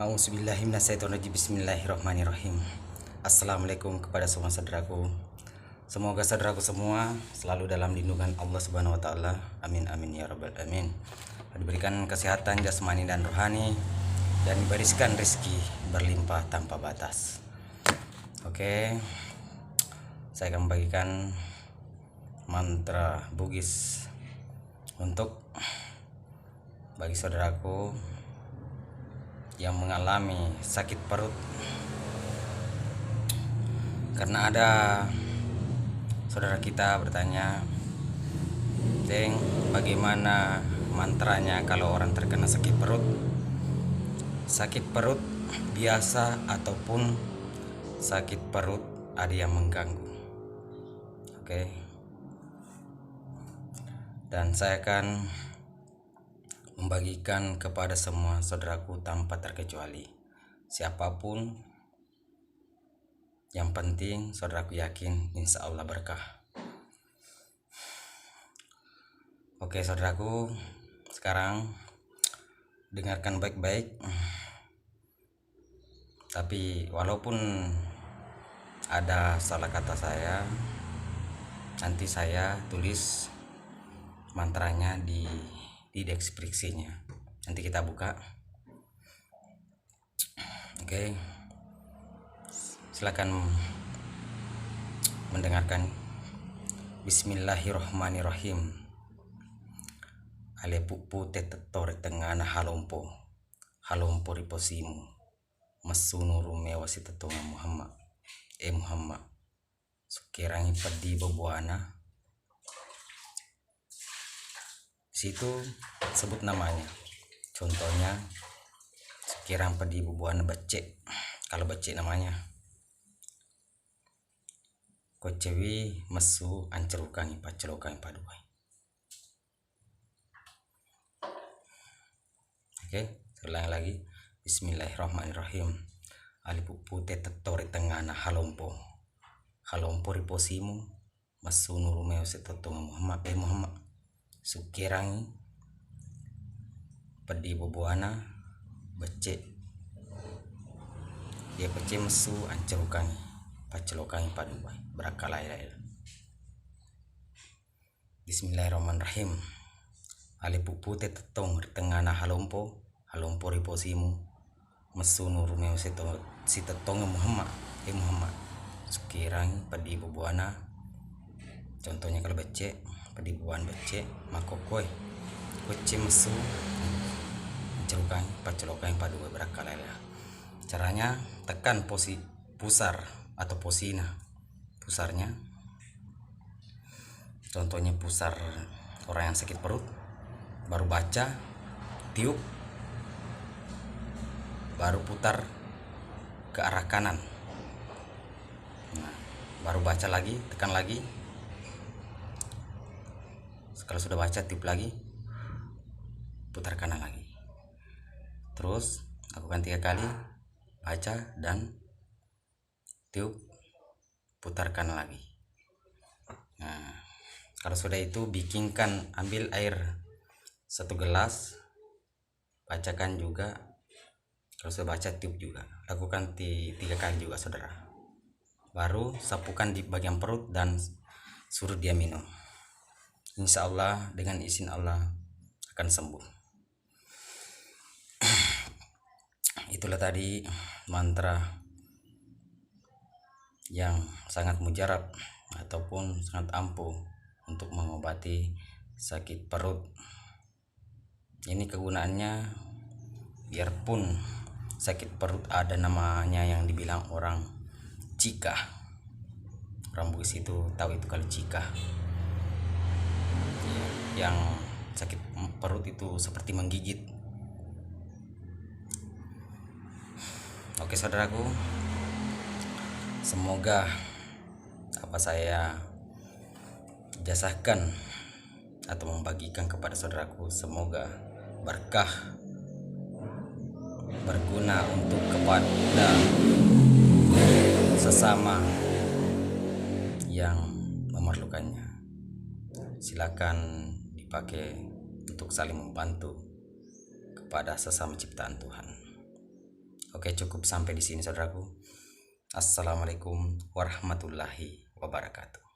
A'udzubillahiminasyaitonirrajim. Bismillahirrahmanirrahim. Assalamualaikum kepada semua saudaraku. Semoga saudaraku semua selalu dalam lindungan Allah Subhanahu wa taala. Amin amin ya rabbal alamin. Diberikan kesehatan jasmani dan rohani dan diberikan rezeki berlimpah tanpa batas. Oke. Saya akan membagikan mantra Bugis untuk bagi saudaraku yang mengalami sakit perut, karena ada saudara kita bertanya, "Deng, bagaimana mantranya kalau orang terkena sakit perut? Sakit perut biasa ataupun sakit perut ada yang mengganggu." Oke. Dan saya akan membagikan kepada semua saudaraku tanpa terkecuali, siapapun. Yang penting saudaraku yakin insya Allah berkah. Oke saudaraku, sekarang dengarkan baik-baik. Tapi walaupun ada salah kata saya, nanti saya tulis mantranya di deskripsinya. Nanti kita buka. Oke. Silakan mendengarkan. Bismillahirrahmanirrahim. Ale pupu tetetore tengana halompo riposimu masunu rumewa sitatonga Muhammad Muhammad sukirangi padi boboana. Situ sebut namanya, contohnya sekirang padi bubuan becek. Kalau becek namanya kocewi mesu ancerukangi pacelokangi paduai. Oke, ulang lagi. Bismillahirrahmanirrahim. Alipupu tetetore tengana halompo riposimu mesu nurumeo setotonga Muhammad Muhammad sukirangi pedi boboana becek dia pece mesu ancerukangi pacelokangi paduai berakalai. Bismillahirrahmanirrahim. Alipupu tetetong tengana halompo riposimu mesu nurumeo sitotonga Muhammad Muhammad sukirangi pedi boboana. Contohnya kalau becek, pedi buan becek makokoi kuci mesu celukai pacelokai padu berakalela. Caranya tekan pusar atau posina pusarnya. Contohnya pusar orang yang sakit perut, baru baca, tiup, baru putar ke arah kanan. Nah, baru baca lagi, tekan lagi. Kalau sudah baca, tiup lagi, putar kanan lagi. Terus lakukan 3 kali, baca dan tiup, putar kanan lagi. Nah, kalau sudah itu bikinkan, ambil air 1 gelas, bacakan juga. Kalau sudah baca, tiup juga. Lakukan 3 kali juga saudara. Baru sapukan di bagian perut dan suruh dia minum. Insya Allah dengan izin Allah akan sembuh. Itulah tadi mantra yang sangat mujarab ataupun sangat ampuh untuk mengobati sakit perut. Ini kegunaannya, biarpun sakit perut ada namanya yang dibilang orang cikah. Orang Bugis itu tahu itu kalau cikah. Yang sakit perut itu seperti menggigit. Oke saudaraku, semoga apa saya jasahkan atau membagikan kepada saudaraku semoga berkah, berguna untuk kepada sesama yang memerlukannya. Silakan dipakai untuk saling membantu kepada sesama ciptaan Tuhan. Oke, cukup sampai di sini saudaraku. Assalamualaikum warahmatullahi wabarakatuh.